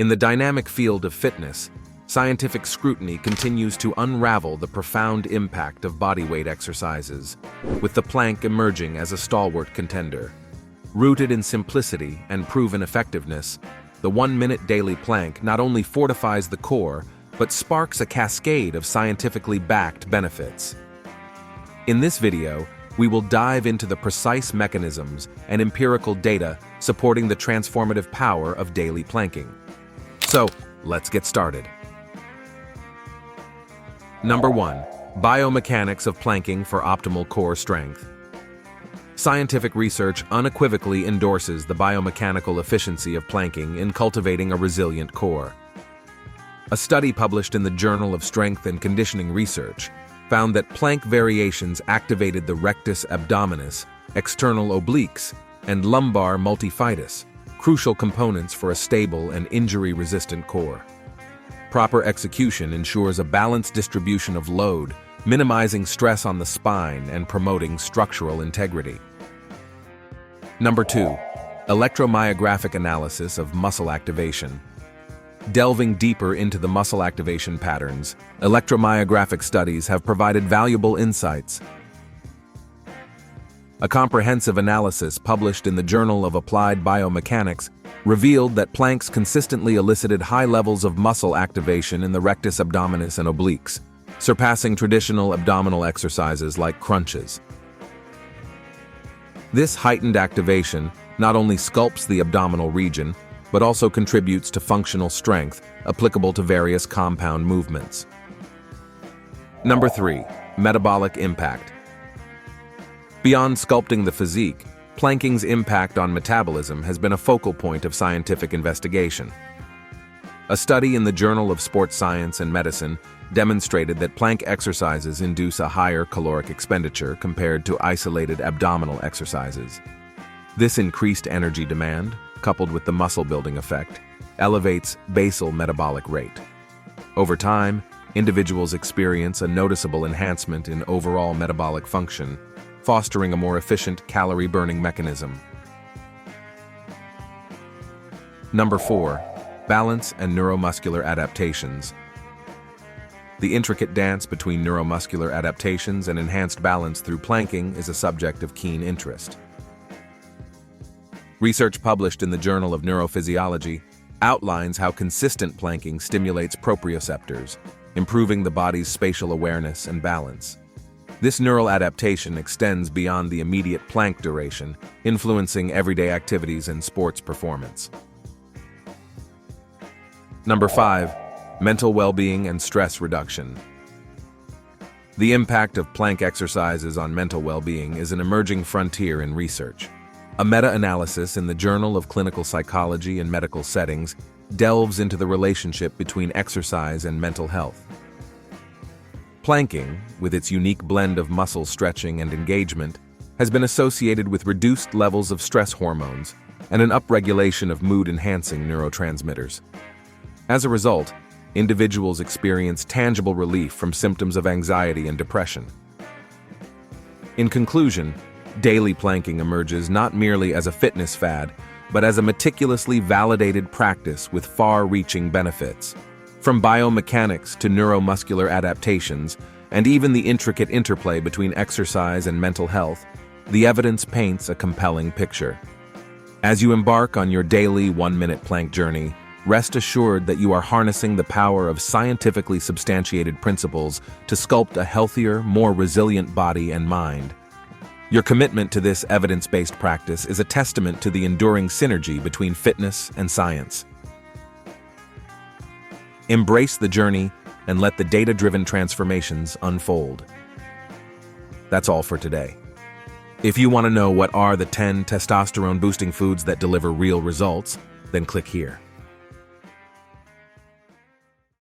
In the dynamic field of fitness, scientific scrutiny continues to unravel the profound impact of bodyweight exercises, with the plank emerging as a stalwart contender. Rooted in simplicity and proven effectiveness, the 1-minute daily plank not only fortifies the core, but sparks a cascade of scientifically backed benefits. In this video, we will dive into the precise mechanisms and empirical data supporting the transformative power of daily planking. So, let's get started. Number 1. Biomechanics of planking for optimal core strength. Scientific research unequivocally endorses the biomechanical efficiency of planking in cultivating a resilient core. A study published in the Journal of Strength and Conditioning Research found that plank variations activated the rectus abdominis, external obliques, and lumbar multifidus, crucial components for a stable and injury-resistant core. Proper execution ensures a balanced distribution of load, minimizing stress on the spine and promoting structural integrity. Number 2. Electromyographic analysis of muscle activation. Delving deeper into the muscle activation patterns, electromyographic studies have provided valuable insights. A comprehensive analysis published in the Journal of Applied Biomechanics revealed that planks consistently elicited high levels of muscle activation in the rectus abdominis and obliques, surpassing traditional abdominal exercises like crunches. This heightened activation not only sculpts the abdominal region, but also contributes to functional strength applicable to various compound movements. Number 3. Metabolic impact. Beyond sculpting the physique, planking's impact on metabolism has been a focal point of scientific investigation. A study in the Journal of Sports Science and Medicine demonstrated that plank exercises induce a higher caloric expenditure compared to isolated abdominal exercises. This increased energy demand, coupled with the muscle-building effect, elevates basal metabolic rate. Over time, individuals experience a noticeable enhancement in overall metabolic function, fostering a more efficient calorie-burning mechanism. Number 4. Balance and neuromuscular adaptations. The intricate dance between neuromuscular adaptations and enhanced balance through planking is a subject of keen interest. Research published in the Journal of Neurophysiology outlines how consistent planking stimulates proprioceptors, improving the body's spatial awareness and balance. This neural adaptation extends beyond the immediate plank duration, influencing everyday activities and sports performance. Number 5. Mental well-being and stress reduction. The impact of plank exercises on mental well-being is an emerging frontier in research. A meta-analysis in the Journal of Clinical Psychology and Medical Settings delves into the relationship between exercise and mental health. Planking, with its unique blend of muscle stretching and engagement, has been associated with reduced levels of stress hormones and an upregulation of mood-enhancing neurotransmitters. As a result, individuals experience tangible relief from symptoms of anxiety and depression. In conclusion, daily planking emerges not merely as a fitness fad, but as a meticulously validated practice with far-reaching benefits. From biomechanics to neuromuscular adaptations, and even the intricate interplay between exercise and mental health, the evidence paints a compelling picture. As you embark on your daily 1-minute plank journey, rest assured that you are harnessing the power of scientifically substantiated principles to sculpt a healthier, more resilient body and mind. Your commitment to this evidence-based practice is a testament to the enduring synergy between fitness and science. Embrace the journey and let the data-driven transformations unfold. That's all for today. If you want to know what are the 10 testosterone-boosting foods that deliver real results, then click here.